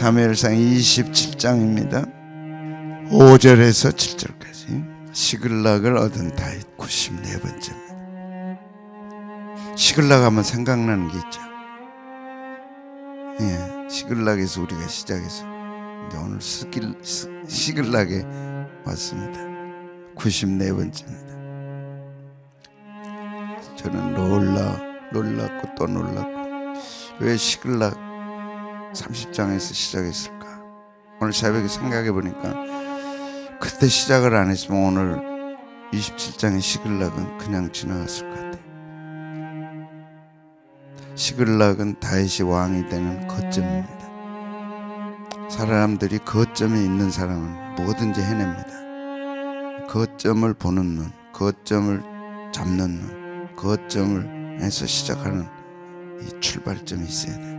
사무엘상 27장입니다. 5절에서 7절까지. 시글락을 얻은 다윗 94번째입니다. 시글락 하면 생각나는 게 있죠. 예, 시글락에서 우리가 시작해서 이제 오늘 시글락에 왔습니다. 94번째입니다. 저는 놀랐고 또 놀랐고, 왜 시글락 30장에서 시작했을까? 오늘 새벽에 생각해 보니까 그때 시작을 안 했으면 오늘 27장의 시글락은 그냥 지나갔을 것 같아요. 시글락은 다윗이 왕이 되는 거점입니다. 사람들이 거점에 있는 사람은 뭐든지 해냅니다. 거점을 보는 눈, 거점을 잡는 눈, 거점에서 시작하는 이 출발점이 있어야 돼요.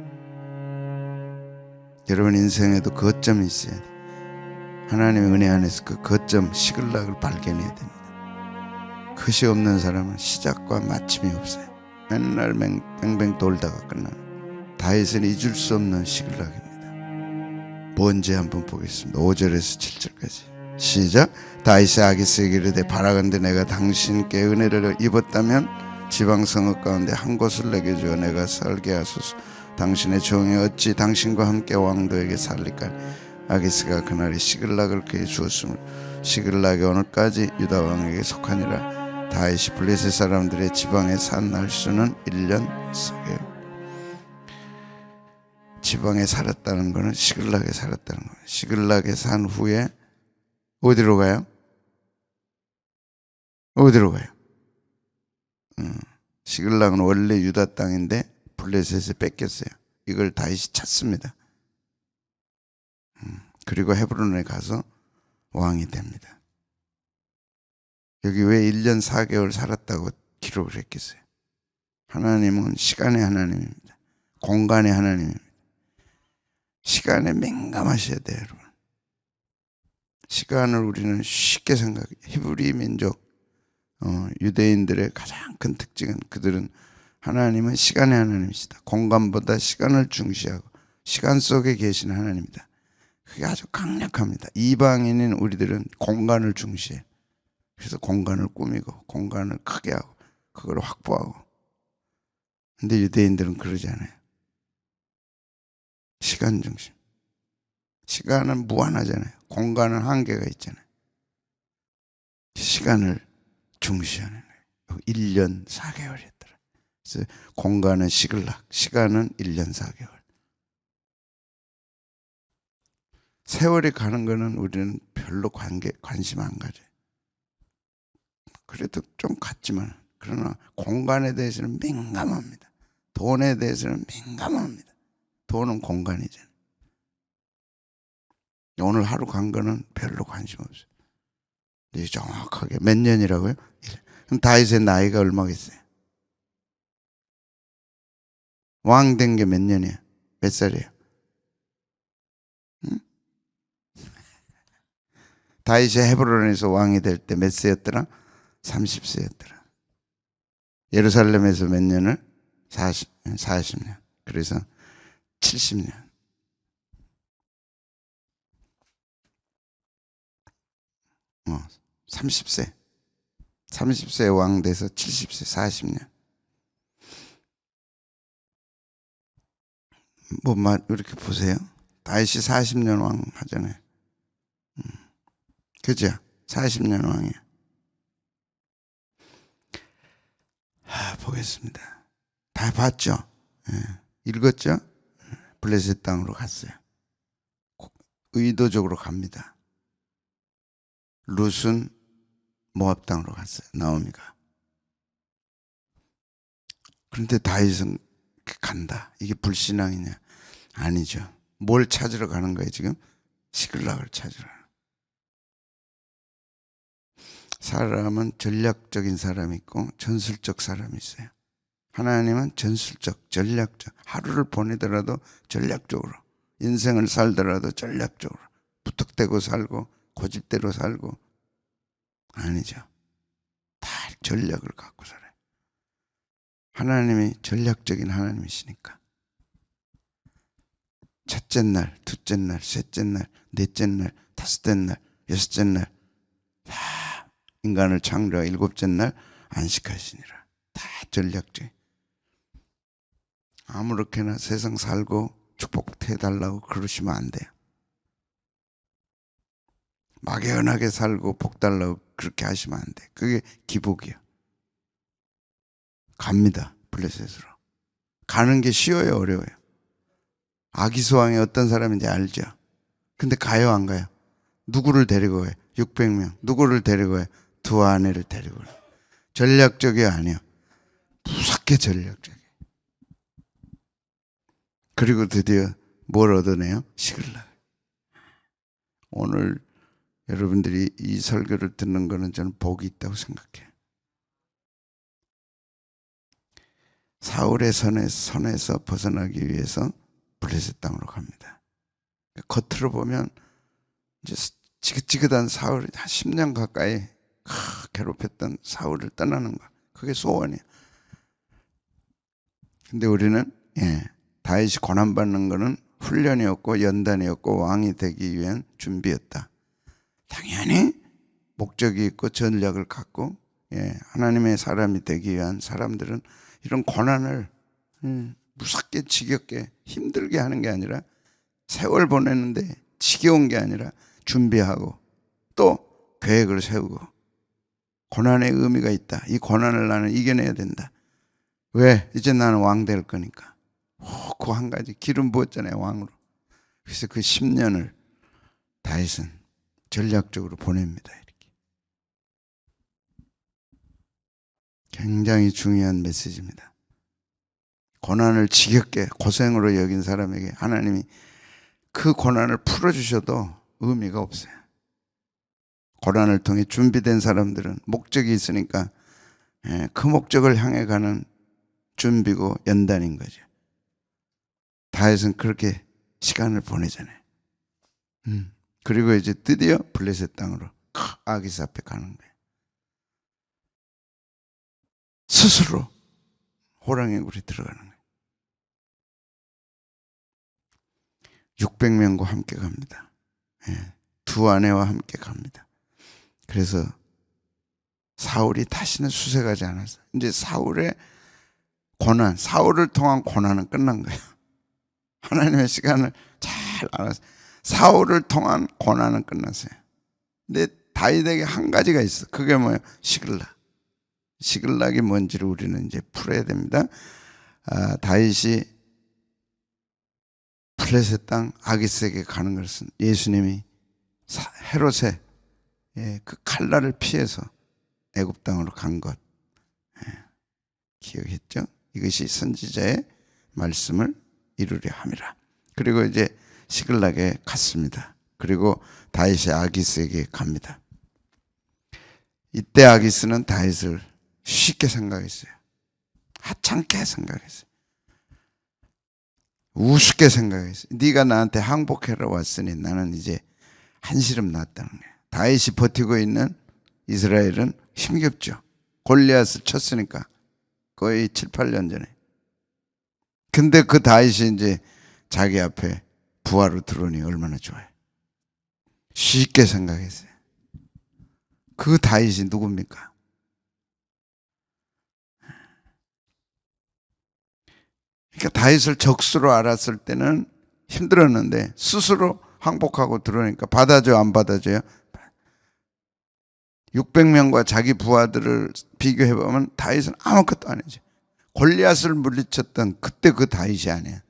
여러분 인생에도 거점이 있어야 돼요. 하나님의 은혜 안에서 그 거점 시글락을 발견해야 됩니다. 끝이 없는 사람은 시작과 마침이 없어요. 맨날 뱅뱅 돌다가 끝나는, 다윗은 잊을 수 없는 시글락입니다. 뭔지 한번 보겠습니다. 5절에서 7절까지 시작. 다윗이 아기스에게 이르되 바라건대 내가 당신께 은혜를 입었다면 지방 성읍 가운데 한 곳을 내게 주어 내가 살게 하소서. 당신의 종이 어찌 당신과 함께 왕도에게 살리까. 아기스가 그날에 시글락을 그에 주었으므로 시글락이 오늘까지 유다 왕에게 속하니라. 다윗이 블레셋 사람들의 지방에 산 날수는 1년 4개월. 지방에 살았다는 것은 시글락에 살았다는 거예요. 시글락에 산 후에 어디로 가요? 어디로 가요? 시글락은 원래 유다 땅인데 블레셋에 뺏겼어요. 이걸 다윗이 찾습니다. 그리고 헤브론에 가서 왕이 됩니다. 여기 왜 1년 4개월 살았다고 기록을 했겠어요? 하나님은 시간의 하나님입니다. 공간의 하나님입니다. 시간에 민감하셔야 돼요, 여러분. 시간을 우리는 쉽게 생각해요. 히브리 민족, 유대인들의 가장 큰 특징은 그들은 하나님은 시간의 하나님이시다. 공간보다 시간을 중시하고 시간 속에 계신 하나님이다. 그게 아주 강력합니다. 이방인인 우리들은 공간을 중시해요. 그래서 공간을 꾸미고 공간을 크게 하고 그걸 확보하고. 근데 유대인들은 그러지 않아요. 시간 중심. 시간은 무한하잖아요. 공간은 한계가 있잖아요. 시간을 중시하는 거예요. 1년 4개월이었더라. 그래서 공간은 시글락, 시간은 1년 4개월. 세월이 가는 거는 우리는 별로 관심 안 가져요. 그래도 좀 같지만, 그러나 공간에 대해서는 민감합니다. 돈에 대해서는 민감합니다. 돈은 공간이잖아요. 오늘 하루 간 거는 별로 관심 없어요. 근데 정확하게 몇 년이라고요? 그럼 다윗의 나이가 얼마겠어요? 왕 된 게 몇 년이에요? 몇 살이에요? 응? 다윗이 헤브론에서 왕이 될 때 몇 세였더라? 30세였더라. 예루살렘에서 몇 년을? 40년. 그래서 70년. 30세. 30세 왕 돼서 70세, 40년. 이렇게 보세요. 다윗이 40년 왕 하잖아요. 그죠? 40년 왕이에요. 보겠습니다. 다 봤죠? 읽었죠? 블레셋 땅으로 갔어요. 의도적으로 갑니다. 룻은 모압 땅으로 갔어요. 나오미가. 그런데 다윗은 간다. 이게 불신앙이냐? 아니죠. 뭘 찾으러 가는 거예요 지금? 시글락을 찾으러. 사람은 전략적인 사람이 있고 전술적 사람이 있어요. 하나님은 전술적, 전략적. 하루를 보내더라도 전략적으로, 인생을 살더라도 전략적으로, 부탁대고 살고 고집대로 살고. 아니죠. 다 전략을 갖고 살아요. 하나님이 전략적인 하나님이시니까. 첫째 날, 둘째 날, 셋째 날, 넷째 날, 다섯째 날, 여섯째 날 다 인간을 창조하고 일곱째 날 안식하시니라. 다 전략적. 아무렇게나 세상 살고 축복해달라고 그러시면 안 돼요. 막연하게 살고 복 달라고 그렇게 하시면 안 돼. 그게 기복이야. 갑니다. 블레셋으로. 가는 게 쉬워요, 어려워요? 아기소왕이 어떤 사람인지 알죠? 근데 가요, 안 가요? 누구를 데리고 가요? 600명. 누구를 데리고 가요? 두 아내를 데리고 가요. 전략적이 아니에요. 무섭게 전략적이에요. 그리고 드디어 뭘 얻어내요? 시글락. 오늘 여러분들이 이 설교를 듣는 거는 저는 복이 있다고 생각해요. 사울의 손에서 벗어나기 위해서 블레셋 땅으로 갑니다. 겉으로 보면 이제 지긋지긋한 사울이 한 10년 가까이 괴롭혔던 사울을 떠나는 거. 그게 소원이에요. 근데 우리는 다윗이 고난받는 거는 훈련이었고 연단이었고 왕이 되기 위한 준비였다. 당연히 목적이 있고 전략을 갖고 하나님의 사람이 되기 위한 사람들은 이런 고난을 무섭게 지겹게 힘들게 하는 게 아니라 세월 보내는데 지겨운 게 아니라 준비하고 또 계획을 세우고 고난의 의미가 있다. 이 고난을 나는 이겨내야 된다. 왜? 이제 나는 왕 될 거니까. 그 한 가지 기름 부었잖아요, 왕으로. 그래서 그 10년을 다윗은 전략적으로 보냅니다. 이렇게. 굉장히 중요한 메시지입니다. 고난을 지겹게 고생으로 여긴 사람에게 하나님이 그 고난을 풀어주셔도 의미가 없어요. 고난을 통해 준비된 사람들은 목적이 있으니까 그 목적을 향해 가는 준비고 연단인 거죠. 다윗은 그렇게 시간을 보내잖아요. 그리고 이제 드디어 블레셋 땅으로 아기스 앞에 가는 거예요. 스스로 호랑이 굴에 들어가는 거예요. 600명과 함께 갑니다. 두 아내와 함께 갑니다. 그래서 사울이 다시는 수색하지 않았어요. 이제 사울의 고난, 사울을 통한 고난은 끝난 거예요. 하나님의 시간을 잘 알았어요. 사울을 통한 고난은 끝났어요. 근데 다윗에게 한 가지가 있어. 그게 뭐예요? 시글락. 시글락이 뭔지를 우리는 이제 풀어야 됩니다. 다윗이 블레셋 땅 아기스에게 가는 것은 예수님이 헤롯의 그 칼날을 피해서 애굽 땅으로 간 것 기억했죠? 이것이 선지자의 말씀을 이루려 함이라. 그리고 이제 시글락에 갔습니다. 그리고 다윗이 아기스에게 갑니다. 이때 아기스는 다윗을 쉽게 생각했어요. 하찮게 생각했어요. 우습게 생각했어요. 네가 나한테 항복하러 왔으니 나는 이제 한시름 났다는 거예요. 다윗이 버티고 있는 이스라엘은 힘겹죠. 골리앗을 쳤으니까 거의 7, 8년 전에. 근데 그 다윗이 이제 자기 앞에 부하로 들어오니 얼마나 좋아요. 쉽게 생각했어요. 그 다윗이 누굽니까? 그러니까 다윗을 적수로 알았을 때는 힘들었는데 스스로 항복하고 들어오니까 받아줘요, 안 받아줘요? 600명과 자기 부하들을 비교해보면 다윗은 아무것도 아니죠. 골리앗을 물리쳤던 그때 그 다윗이 아니야.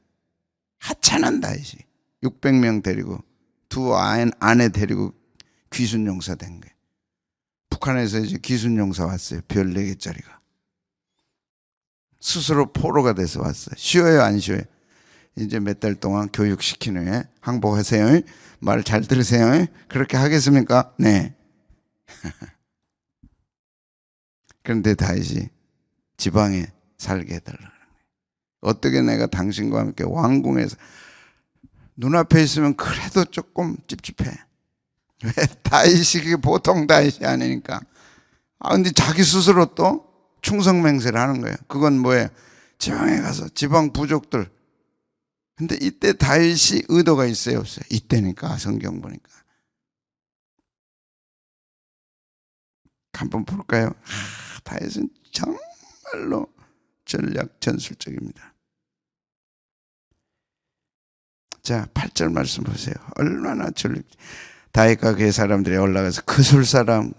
하찮은 다윗이 600명 데리고 두 아내 데리고 귀순용사 된 거예요. 북한에서 이제 귀순용사 왔어요. 별 4개짜리가. 스스로 포로가 돼서 왔어요. 쉬워요, 안 쉬워요? 이제 몇 달 동안 교육시키는 후에 항복하세요. 말 잘 들으세요. 그렇게 하겠습니까? 네. 그런데 다윗이 지방에 살게 해달라는 거예요. 어떻게 내가 당신과 함께 왕궁에서 눈앞에 있으면 그래도 조금 찝찝해. 왜? 다윗이 그게 보통 다윗이 아니니까. 근데 자기 스스로 또 충성맹세를 하는 거예요. 그건 뭐예요? 지방에 가서 지방 부족들 근데 이때 다윗이 의도가 있어요, 없어요? 이때니까, 성경 보니까. 한번 볼까요? 다윗은 정말로 전략 전술적입니다. 자, 8절 말씀 보세요. 얼마나 전략. 다윗과 그의 사람들이 올라가서 그술 사람,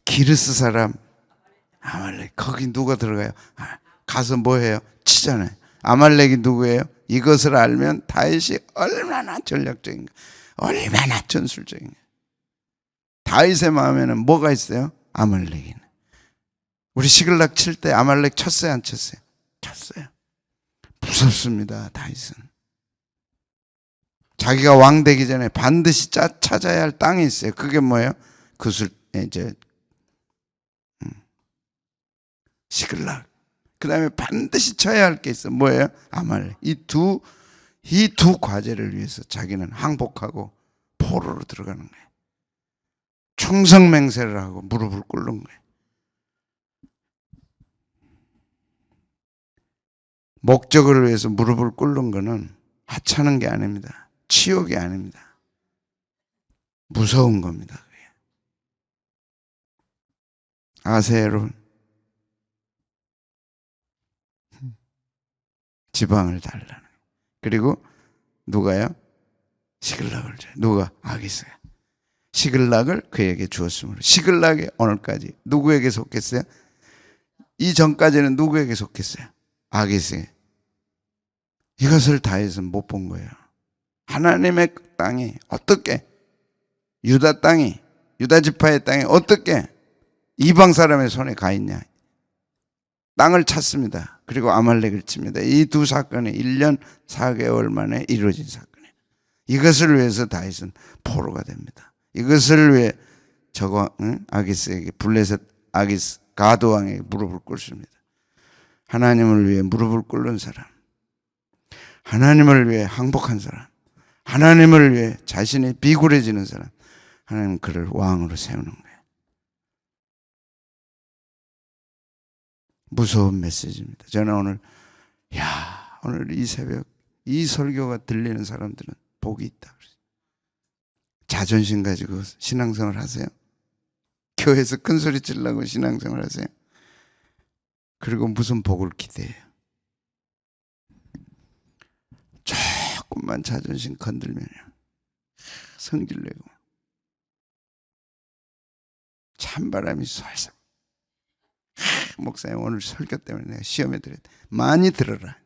기르스 사람, 아말렉. 거기 누가 들어가요? 가서 뭐 해요? 치잖아요. 아말렉이 누구예요? 이것을 알면 다윗이 얼마나 전략적인가, 얼마나 전술적인가. 다윗의 마음에는 뭐가 있어요? 아말렉이네. 우리 시글락 칠 때 아말렉 쳤어요, 안 쳤어요? 쳤어요. 무섭습니다, 다윗은. 자기가 왕 되기 전에 반드시 찾아야 할 땅이 있어요. 그게 뭐예요? 그술, 시글락. 그 다음에 반드시 쳐야 할 게 있어. 뭐예요? 아말렉. 이 두 과제를 위해서 자기는 항복하고 포로로 들어가는 거예요. 충성맹세를 하고 무릎을 꿇는 거예요. 목적을 위해서 무릎을 꿇는 거는 하찮은 게 아닙니다. 치욕이 아닙니다. 무서운 겁니다. 그게. 아세요, 여러분? 지방을 달라는. 그리고 누가요? 시글락을 줘요. 누가? 아기스가. 시글락을 그에게 주었으므로. 시글락이 오늘까지 누구에게 속했어요? 이전까지는 누구에게 속했어요? 아기스에. 이것을 다윗은 못 본 거예요. 하나님의 땅이 어떻게, 유다 땅이, 유다 지파의 땅이 어떻게 이방 사람의 손에 가 있냐. 땅을 찾습니다. 그리고 아말렉을 칩니다. 이 두 사건이 1년 4개월 만에 이루어진 사건이에요. 이것을 위해서 다윗은 포로가 됩니다. 이것을 위해 아기스에게, 블레셋 아기스 가드 왕에게 무릎을 꿇습니다. 하나님을 위해 무릎을 꿇는 사람, 하나님을 위해 항복한 사람, 하나님을 위해 자신이 비굴해지는 사람, 하나님은 그를 왕으로 세우는 거예요. 무서운 메시지입니다. 저는 오늘 이 새벽 이 설교가 들리는 사람들은 복이 있다. 자존심 가지고 신앙생활 하세요? 교회에서 큰 소리 치려고 신앙생활 하세요? 그리고 무슨 복을 기대해요? 조금만 자존심 건들면요, 성질내고 찬바람이 쏠쏠. 목사님, 오늘 설교 때문에 내가 시험에 들어야 돼. 많이 들어라.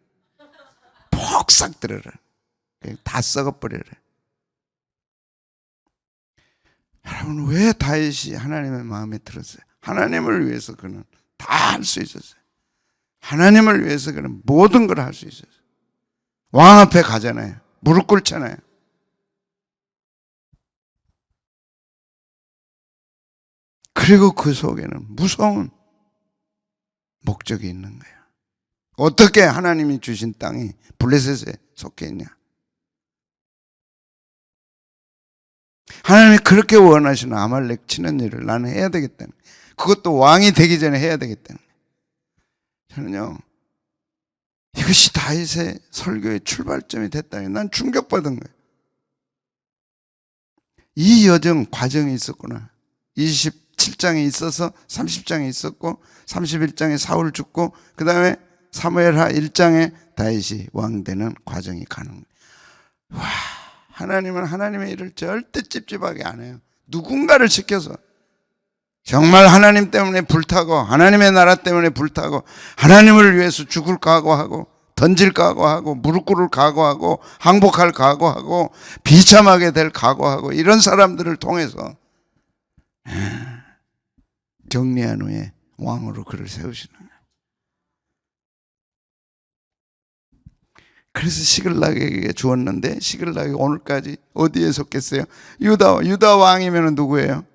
폭삭 들어라. 그냥 다 썩어버려라. 여러분, 왜 다윗이 하나님의 마음에 들었어요? 하나님을 위해서 그는 다 할 수 있었어요. 하나님을 위해서 그는 모든 걸 할 수 있었어요. 왕 앞에 가잖아요. 무릎 꿇잖아요. 그리고 그 속에는 무서운 목적이 있는 거예요. 어떻게 하나님이 주신 땅이 블레셋에 속해 있냐? 하나님이 그렇게 원하시는 아말렉 치는 일을 나는 해야 되겠다는, 그것도 왕이 되기 전에 해야 되겠다는. 저는요, 이것이 다윗의 설교의 출발점이 됐다니 난 충격받은 거예요. 이 여정 과정이 있었구나. 27장에 있어서 30장에 있었고, 31장에 사울 죽고, 그 다음에 사무엘하 1장에 다윗이 왕 되는 과정이 가는 거예요. 와, 하나님은 하나님의 일을 절대 찝찝하게 안 해요. 누군가를 시켜서, 정말 하나님 때문에 불타고, 하나님의 나라 때문에 불타고, 하나님을 위해서 죽을 각오하고, 던질 각오하고, 무릎 꿇을 각오하고, 항복할 각오하고, 비참하게 될 각오하고, 이런 사람들을 통해서 정리한 후에 왕으로 그를 세우시는 거예요. 그래서 시글락에게 주었는데, 시글락이 오늘까지 어디에 속했어요? 유다 왕이면 누구예요?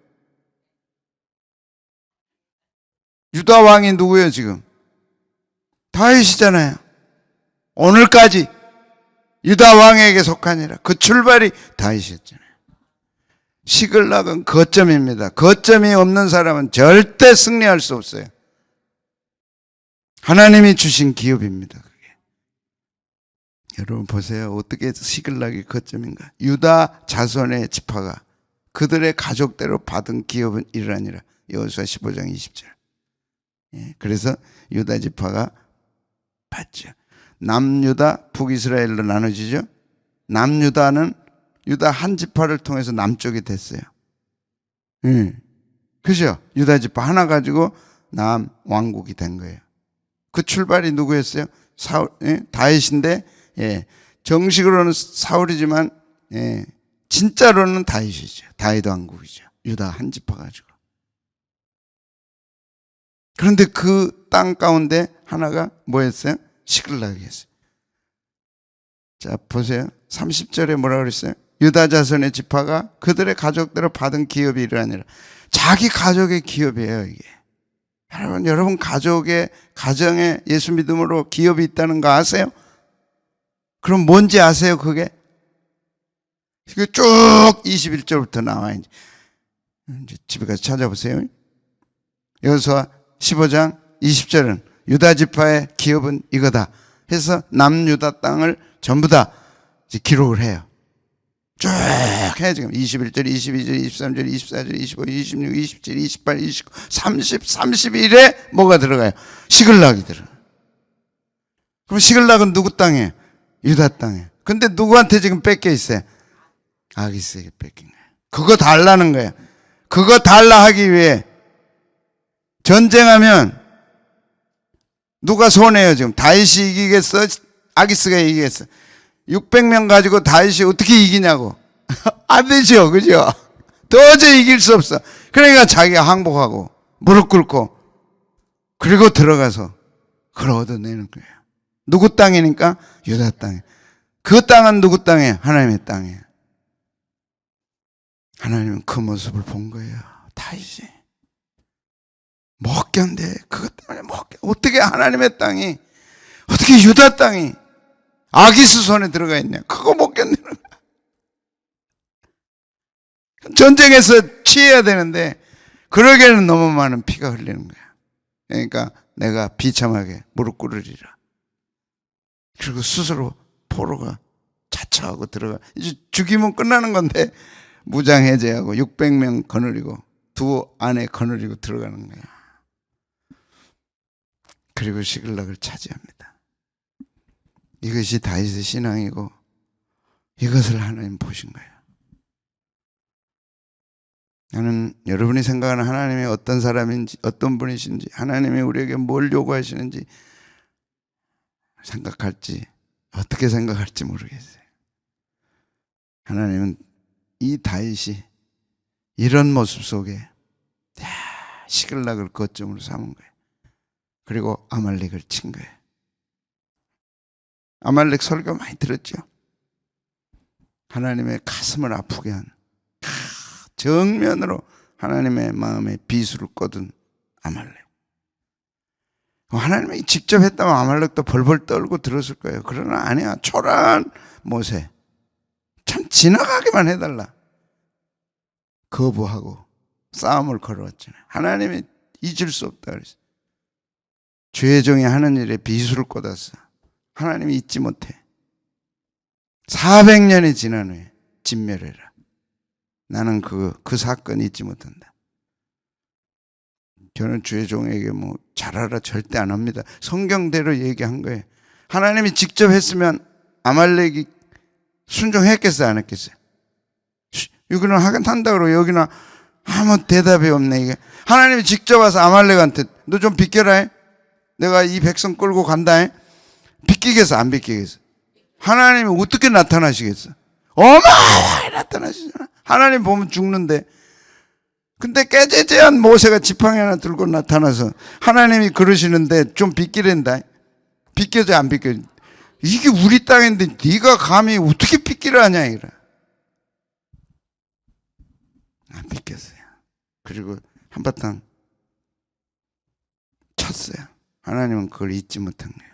유다 왕이 누구예요 지금? 다윗이잖아요. 오늘까지 유다 왕에게 속하니라. 그 출발이 다윗이었잖아요. 시글락은 거점입니다. 거점이 없는 사람은 절대 승리할 수 없어요. 하나님이 주신 기업입니다. 그게. 여러분 보세요. 어떻게 시글락이 거점인가. 유다 자손의 지파가 그들의 가족대로 받은 기업은 이러하니라. 여호수아 15장 20절. 예, 그래서 유다 지파가 받죠. 남유다, 북이스라엘로 나눠지죠. 남유다는 유다 한 지파를 통해서 남쪽이 됐어요. 그죠? 유다 지파 하나 가지고 남 왕국이 된 거예요. 그 출발이 누구였어요? 사울, 다윗인데, 정식으로는 사울이지만, 진짜로는 다윗이죠. 다윗 왕국이죠. 유다 한 지파 가지고. 그런데 그 땅 가운데 하나가 뭐였어요? 시글락이었어요. 자, 보세요. 30절에 뭐라고 그랬어요? 유다 자손의 지파가 그들의 가족대로 받은 기업이 이러하니라. 자기 가족의 기업이에요, 이게. 여러분 가족의, 가정에 예수 믿음으로 기업이 있다는 거 아세요? 그럼 뭔지 아세요, 그게? 이게 쭉 21절부터 나와요. 이제 집에 가서 찾아보세요. 여호수아 15장 20절은 유다 지파의 기업은 이거다 해서 남유다 땅을 전부 다 기록을 해요. 쭉 해. 지금 21절, 22절, 23절, 24절, 25, 26, 27, 28, 29, 30, 31에 뭐가 들어가요? 시글락이 들어가요. 그럼 시글락은 누구 땅이에요? 유다 땅이에요. 근데 누구한테 지금 뺏겨 있어요? 아기스에게 뺏긴 거예요. 그거 달라는 거예요. 그거 달라 하기 위해 전쟁하면 누가 손해요? 지금 다윗이 이기겠어? 아기스가 이기겠어? 600명 가지고 다윗이 어떻게 이기냐고. 안 되죠, 그죠? 도저히 이길 수 없어. 그러니까 자기가 항복하고 무릎 꿇고 그리고 들어가서 그걸 얻어내는 거예요. 누구 땅이니까? 유다 땅에. 그 땅은 누구 땅이에요? 하나님의 땅이에요. 하나님은 그 모습을 본 거예요. 다윗이 못 견뎌. 그것 때문에 못 견뎌. 어떻게 하나님의 땅이, 어떻게 유다 땅이 아기스 손에 들어가 있냐. 그거 못 견디는 거야. 전쟁에서 취해야 되는데 그러기에는 너무 많은 피가 흘리는 거야. 그러니까 내가 비참하게 무릎 꿇으리라. 그리고 스스로 포로가 자처하고 들어가. 이제 죽이면 끝나는 건데 무장해제하고 600명 거느리고 두 아내 거느리고 들어가는 거야. 그리고 시글락을 차지합니다. 이것이 다윗의 신앙이고 이것을 하나님 보신 거예요. 나는 여러분이 생각하는 하나님이 어떤 사람인지, 어떤 분이신지, 하나님이 우리에게 뭘 요구하시는지 생각할지, 어떻게 생각할지 모르겠어요. 하나님은 이 다윗이 이런 모습 속에 시글락을 거점으로 삼은 거예요. 그리고 아말렉을 친 거예요. 아말렉 설교 많이 들었죠? 하나님의 가슴을 아프게 한, 정면으로 하나님의 마음에 비수를 꽂은 아말렉. 하나님이 직접 했다면 아말렉도 벌벌 떨고 들었을 거예요. 그러나 아니야. 초라한 모세. 참 지나가기만 해달라. 거부하고 싸움을 걸어왔잖아요. 하나님이 잊을 수 없다 그랬어요. 죄의 종이 하는 일에 비수를 꽂았어. 하나님이 잊지 못해. 400년이 지난 후에 진멸해라. 나는 그 사건 잊지 못한다. 저는 주의 종에게 뭐 잘하라 절대 안 합니다. 성경대로 얘기한 거예요. 하나님이 직접 했으면 아말렉이 순종했겠어요, 안 했겠어요? 여기는 한다 그러고 여기는 아무 대답이 없네. 이게 하나님이 직접 와서 아말렉한테 너 좀 비켜라 해. 내가 이 백성 끌고 간다 해. 비키겠어, 안 비키겠어? 하나님이 어떻게 나타나시겠어? 어마어마하게 나타나시잖아. 하나님 보면 죽는데. 근데 깨재재한 모세가 지팡이 하나 들고 나타나서 하나님이 그러시는데 좀 비키랜다. 비켜줘, 안 비켜줘? 이게 우리 땅인데 네가 감히 어떻게 비키를 하냐 이래. 안 비켰어요. 그리고 한바탕 쳤어요. 하나님은 그걸 잊지 못한 거예요.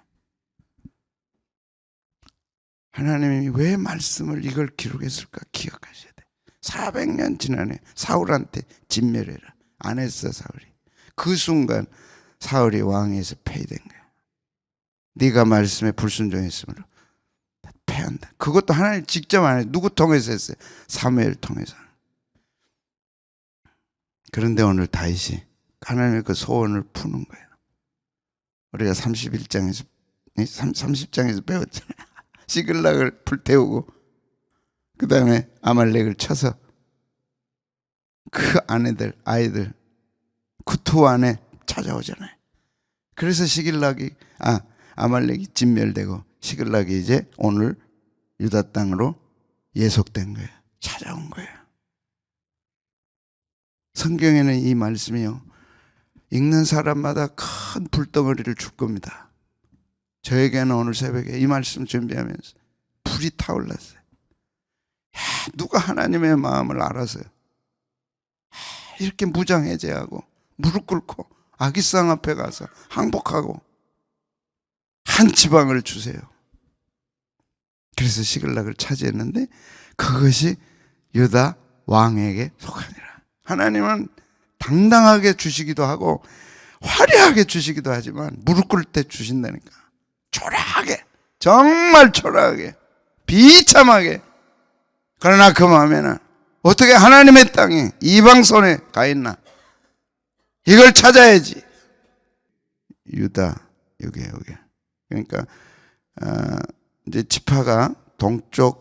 하나님이 왜 말씀을 이걸 기록했을까 기억하셔야 돼. 400년 지난해 사울한테 진멸해라. 안 했어 사울이. 그 순간 사울이 왕위에서 폐위된 거야. 네가 말씀에 불순종했으므로 패한다. 그것도 하나님 직접 안 해요. 누구 통해서 했어요? 사무엘 통해서. 그런데 오늘 다윗이 하나님의 그 소원을 푸는 거예요. 우리가 30장에서 배웠잖아요. 시글락을 불태우고 그 다음에 아말렉을 쳐서 그 아이들 구토 안에 찾아오잖아요. 그래서 아말렉이 진멸되고 시글락이 이제 오늘 유다 땅으로 예속된 거예요. 찾아온 거예요. 성경에는 이 말씀이요, 읽는 사람마다 큰 불덩어리를 줄 겁니다. 저에게는 오늘 새벽에 이 말씀 준비하면서 불이 타올랐어요. 누가 하나님의 마음을 알아서요, 이렇게 무장해제하고 무릎 꿇고 아기상 앞에 가서 항복하고 한 지방을 주세요. 그래서 시글락을 차지했는데 그것이 유다 왕에게 속하니라. 하나님은 당당하게 주시기도 하고 화려하게 주시기도 하지만 무릎 꿇을 때 주신다니까. 초라하게, 정말 초라하게, 비참하게. 그러나 그 마음에는 어떻게 하나님의 땅이 이방 손에 가 있나, 이걸 찾아야지. 유다, 여기. 그러니까 이제 지파가 동쪽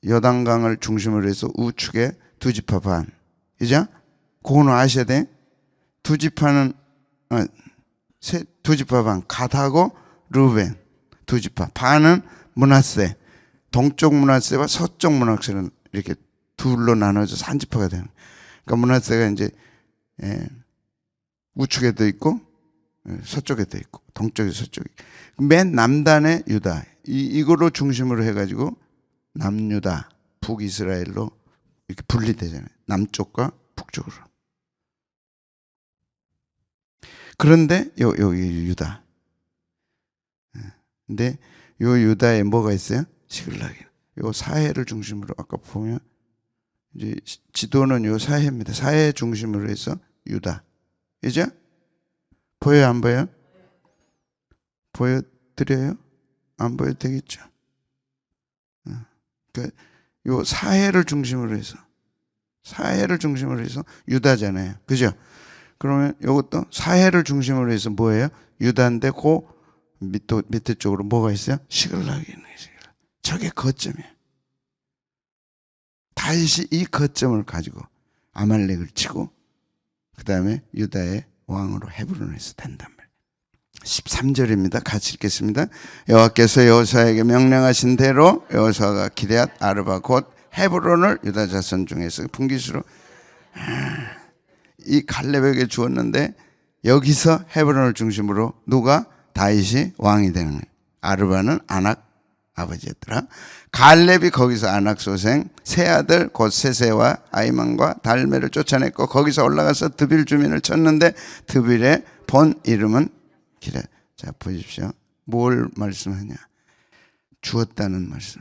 여단강을 중심으로 해서 우측에 두 지파 반, 그죠? 그거는 아셔야 돼. 두 지파는 두 지파 반, 갓하고 루벤 두 지파, 반은 므낫세, 동쪽 므낫세와 서쪽 므낫세는 이렇게 둘로 나눠져서 한 지파가 되는. 그러니까 므낫세가 이제 우측에도 있고 서쪽에도 있고 동쪽에 서쪽에, 맨 남단에 유다, 이거로 중심으로 해가지고 남유다, 북이스라엘로 이렇게 분리되잖아요. 남쪽과 북쪽으로. 그런데 여기 유다. 근데 요 유다에 뭐가 있어요? 시글락이. 요 사해를 중심으로 아까 보면 이제 지도는 요 사해입니다. 사해 중심으로 해서 유다. 이제 보여요, 안 보여요? 보여드려요? 안 보여도 되겠죠. 그러니까 요 사해를 중심으로 해서 유다잖아요. 그죠? 그러면 이것도 사해를 중심으로 해서 뭐예요? 유다인데 그 밑에 쪽으로 뭐가 있어요? 시글락이 있는 거예요. 저게 거점이에요. 다윗이 이 거점을 가지고 아말렉을 치고 그 다음에 유다의 왕으로 헤브론에서 된단 말이에요. 13절입니다. 같이 읽겠습니다. 여호와께서 여호수아에게 명령하신 대로 여호수아가 기럇 아르바 곧 헤브론을 유다 자손 중에서 분깃으로 이 갈렙에게 주었는데, 여기서 헤브론을 중심으로 누가? 다윗이 왕이 되는 거예요. 아르바는 아낙 아버지였더라. 갈렙이 거기서 아낙 소생 세 아들 곧 세세와 아이만과 달메를 쫓아냈고 거기서 올라가서 드빌 주민을 쳤는데 드빌의 본 이름은 기럇. 자, 보십시오. 뭘 말씀하냐? 주었다는 말씀.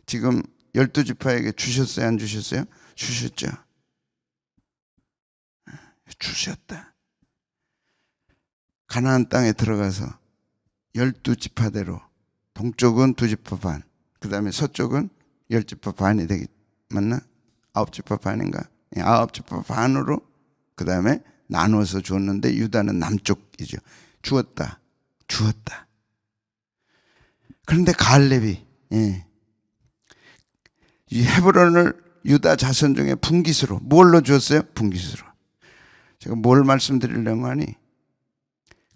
지금 12지파에게 주셨어요, 안 주셨어요? 주셨죠. 주셨다. 가나안 땅에 들어가서 12지파대로 동쪽은 2지파 반, 그 다음에 서쪽은 10지파 반이 되기, 맞나? 9지파 반인가? 9지파 반으로 그 다음에 나누어서 주었는데 유다는 남쪽이죠. 주었다. 그런데 갈렙이 이 헤브론을 유다 자손 중에 분깃으로, 뭘로 주었어요? 분깃으로. 제가 뭘 말씀드리려고 하니,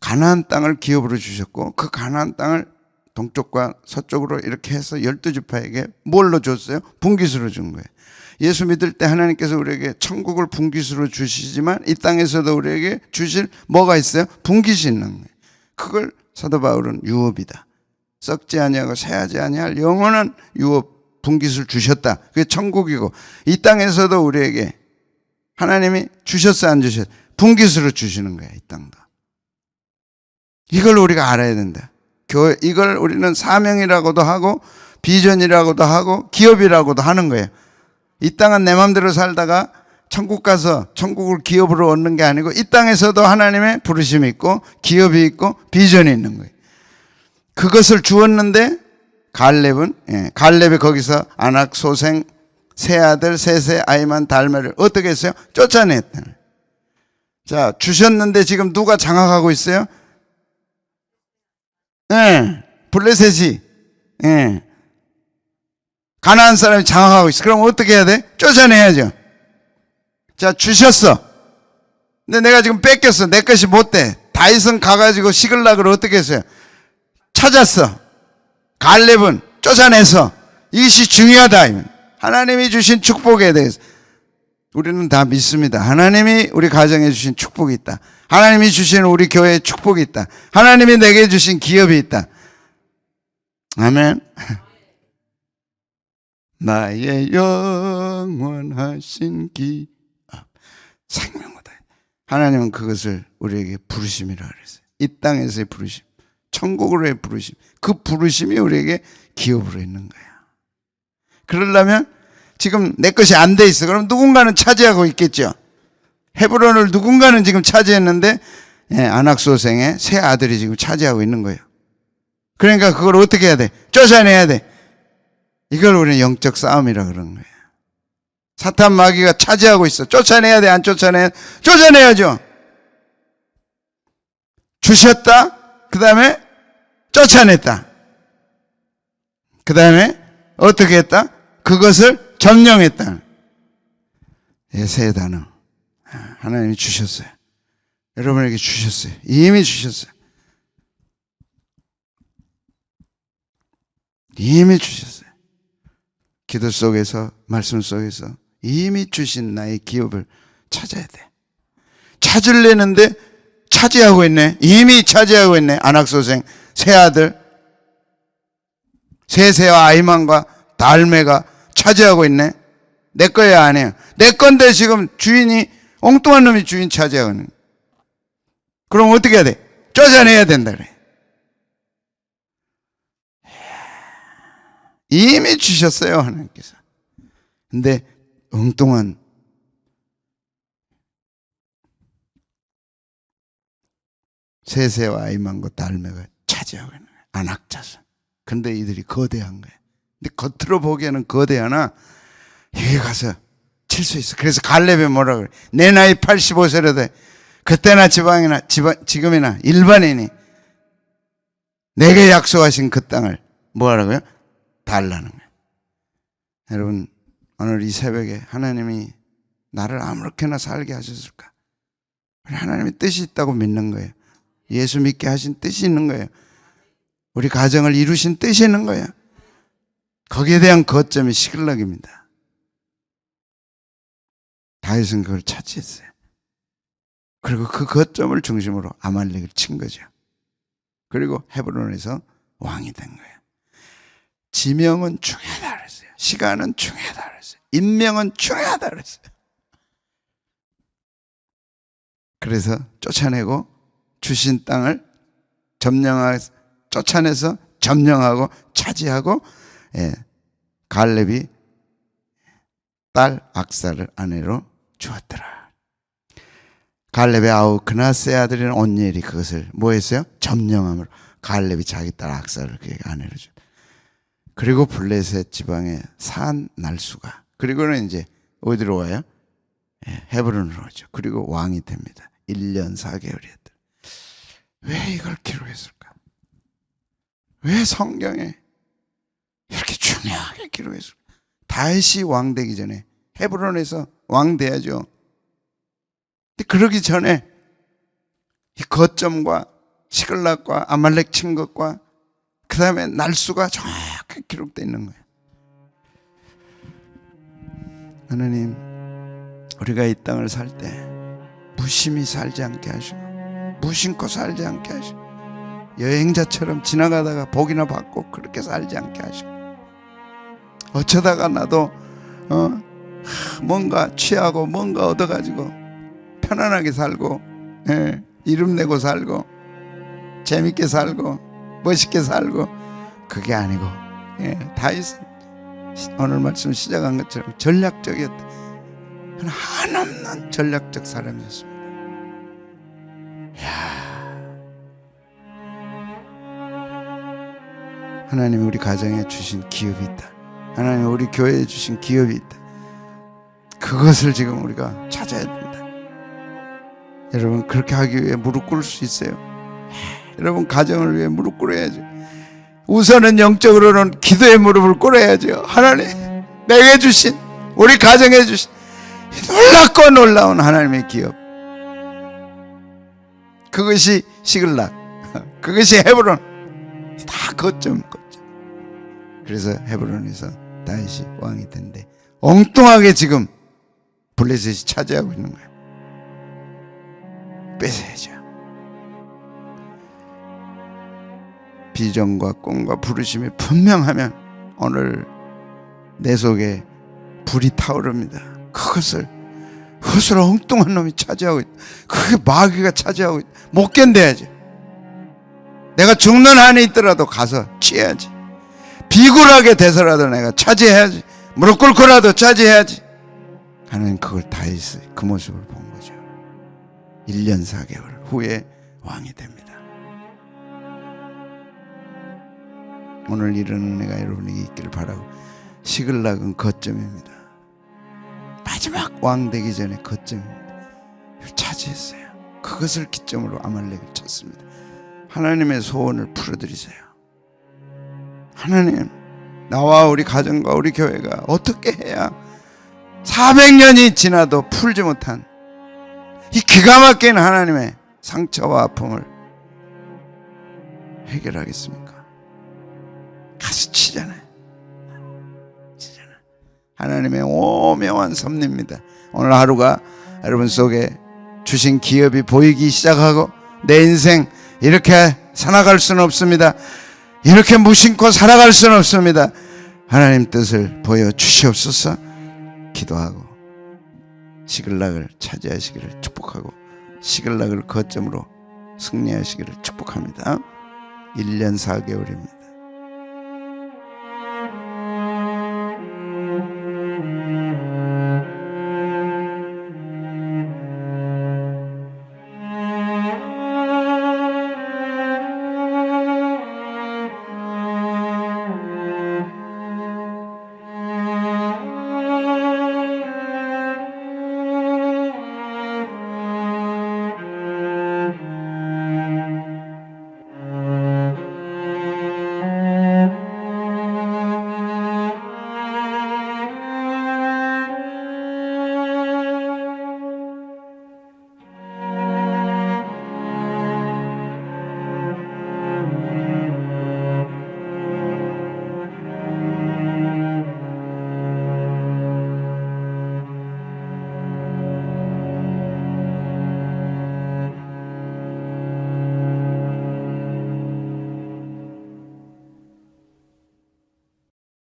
가나안 땅을 기업으로 주셨고 그 가나안 땅을 동쪽과 서쪽으로 이렇게 해서 12지파에게 뭘로 줬어요? 분깃으로 준 거예요. 예수 믿을 때 하나님께서 우리에게 천국을 분깃으로 주시지만 이 땅에서도 우리에게 주실 뭐가 있어요? 분깃이 있는 거예요. 그걸 사도 바울은 유업이다, 썩지 아니하고 새하지 아니할 영원한 유업 분깃을 주셨다. 그게 천국이고, 이 땅에서도 우리에게 하나님이 주셨어, 안 주셨어? 분깃으로 주시는 거야, 이 땅도. 이걸 우리가 알아야 된다. 이걸 우리는 사명이라고도 하고 비전이라고도 하고 기업이라고도 하는 거예요. 이 땅은 내 마음대로 살다가 천국 가서 천국을 기업으로 얻는 게 아니고, 이 땅에서도 하나님의 부르심이 있고 기업이 있고 비전이 있는 거예요. 그것을 주었는데 갈렙이 거기서 아낙 소생 세 아들 셋의 아이만 달메를 어떻게 했어요? 쫓아냈다. 자, 주셨는데 지금 누가 장악하고 있어요? 블레셋이 가나안 사람이 장악하고 있어. 그럼 어떻게 해야 돼? 쫓아내야죠. 자, 주셨어. 근데 내가 지금 뺏겼어. 내 것이 못 돼. 다윗은 가가지고 시글락을 어떻게 했어요? 찾았어. 갈렙은 쫓아내서. 이것이 중요하다. 하나님이 주신 축복에 대해서 우리는 다 믿습니다. 하나님이 우리 가정에 주신 축복이 있다. 하나님이 주신 우리 교회에 축복이 있다. 하나님이 내게 주신 기업이 있다. 아멘. 나의 영원하신 기업 생명보다 하나님은 그것을 우리에게 부르심이라 그랬어요. 이 땅에서의 부르심, 천국으로의 부르심, 그 부르심이 우리에게 기업으로 있는 거야. 그러려면 지금 내 것이 안 돼 있어. 그럼 누군가는 차지하고 있겠죠. 헤브론을 누군가는 지금 차지했는데 아낙 소생의 세 아들이 지금 차지하고 있는 거예요. 그러니까 그걸 어떻게 해야 돼? 쫓아내야 돼. 이걸 우리는 영적 싸움이라 그러는 거예요. 사탄 마귀가 차지하고 있어. 쫓아내야 돼? 안 쫓아내야 돼? 쫓아내야죠. 주셨다. 그 다음에 쫓아냈다. 그 다음에 어떻게 했다? 그것을 점령했다. 세 단어. 하나님이 주셨어요. 여러분에게 주셨어요. 이미 주셨어요. 이미 주셨어요. 기도 속에서, 말씀 속에서 이미 주신 나의 기업을 찾아야 돼. 찾으려는데 차지하고 있네. 이미 차지하고 있네. 아낙소생 세 아들 세세와 아이만과 달메가 차지하고 있네. 내 거야 아니에요. 내 건데 지금 주인이 엉뚱한 놈이 주인 차지하고 있는. 그럼 어떻게 해야 돼? 쫓아내야 된다 그래. 이미 주셨어요 하나님께서. 근데 엉뚱한 세세와 아이만과 달메가 차지하고 있는 거예요. 안악자손. 근데 이들이 거대한 거예요. 근데 겉으로 보기에는 거대하나 여기 가서 칠 수 있어. 그래서 갈렙이 뭐라 그래? 내 나이 85세라도 그때나 지금이나 일반인이 내게 약속하신 그 땅을 뭐 하라고요? 달라는 거예요. 여러분, 오늘 이 새벽에 하나님이 나를 아무렇게나 살게 하셨을까? 하나님의 뜻이 있다고 믿는 거예요. 예수 믿게 하신 뜻이 있는 거예요. 우리 가정을 이루신 뜻이 있는 거예요. 거기에 대한 거점이 시글락입니다. 다윗은 그걸 차지했어요. 그리고 그 거점을 중심으로 아말렉을 친 거죠. 그리고 헤브론에서 왕이 된 거예요. 지명은 중요하다 그랬어요. 시간은 중요하다 그랬어요. 인명은 중요하다 그랬어요. 그래서 쫓아내고 주신 땅을 쫓아내서 점령하고 차지하고 갈렙이 딸 악사를 아내로 주었더라. 갈렙의 아우 그나스의 아들인 온니엘이 그것을 뭐 했어요? 점령함으로 갈렙이 자기 딸 악사를 그에게 아내로 줬다. 그리고 블레셋 지방의 산 날수가, 그리고는 이제 어디로 와요? 헤브론으로 오죠. 그리고 왕이 됩니다. 1년 4개월이었다. 왜 이걸 기록했을까? 왜 성경에 이렇게 중요하게 기록했을까? 다윗이 왕 되기 전에 헤브론에서 왕 돼야죠. 근데 그러기 전에 이 거점과 시글락과 아말렉 친 것과 그 다음에 날수가 정확하게 기록되어 있는 거예요. 하나님, 우리가 이 땅을 살 때 무심히 살지 않게 하시고 무심코 살지 않게 하시고 여행자처럼 지나가다가 복이나 받고 그렇게 살지 않게 하시고 어쩌다가 나도 뭔가 취하고 뭔가 얻어가지고 편안하게 살고 이름 내고 살고 재밌게 살고 멋있게 살고 그게 아니고 다윗은 오늘 말씀 시작한 것처럼 전략적이었다. 한없는 전략적 사람이었습니다. 하나님이 우리 가정에 주신 기업이 있다. 하나님이 우리 교회에 주신 기업이 있다. 그것을 지금 우리가 찾아야 된다. 여러분, 그렇게 하기 위해 무릎 꿇을 수 있어요. 여러분, 가정을 위해 무릎 꿇어야죠. 우선은 영적으로는 기도의 무릎을 꿇어야죠. 하나님, 내게 주신, 우리 가정에 주신 놀랍고 놀라운 하나님의 기업, 그것이 시글락, 그것이 헤브론, 다 거점. 그래서 헤브론에서 다윗이 왕이 된데 엉뚱하게 지금 블레셋이 차지하고 있는 거예요. 뺏어야죠. 비전과 꿈과 부르심이 분명하면 오늘 내 속에 불이 타오릅니다. 그것을 엉뚱한 놈이 차지하고 있다. 그게 마귀가 차지하고 있다. 못 견뎌야지. 내가 죽는 한이 있더라도 가서 취해야지. 비굴하게 돼서라도 내가 차지해야지. 무릎 꿇고라도 차지해야지. 하나님 그걸 다윗의 그 모습을 본 거죠. 1년 4개월 후에 왕이 됩니다. 오늘 이런 은혜가 여러분에게 있기를 바라고, 시글락은 거점입니다. 마지막 왕 되기 전에 거점입니다. 차지했어요. 그것을 기점으로 아말렉을 쳤습니다. 하나님의 소원을 풀어드리세요. 하나님, 나와 우리 가정과 우리 교회가 어떻게 해야 400년이 지나도 풀지 못한 이 기가 막힌 하나님의 상처와 아픔을 해결하겠습니까? 가서 치잖아요. 하나님의 오묘한 섭리입니다. 오늘 하루가 여러분 속에 주신 기업이 보이기 시작하고, 내 인생 이렇게 살아갈 수는 없습니다. 이렇게 무심코 살아갈 수는 없습니다. 하나님 뜻을 보여주시옵소서. 기도하고 시글락을 차지하시기를 축복하고, 시글락을 거점으로 승리하시기를 축복합니다. 1년 4개월입니다.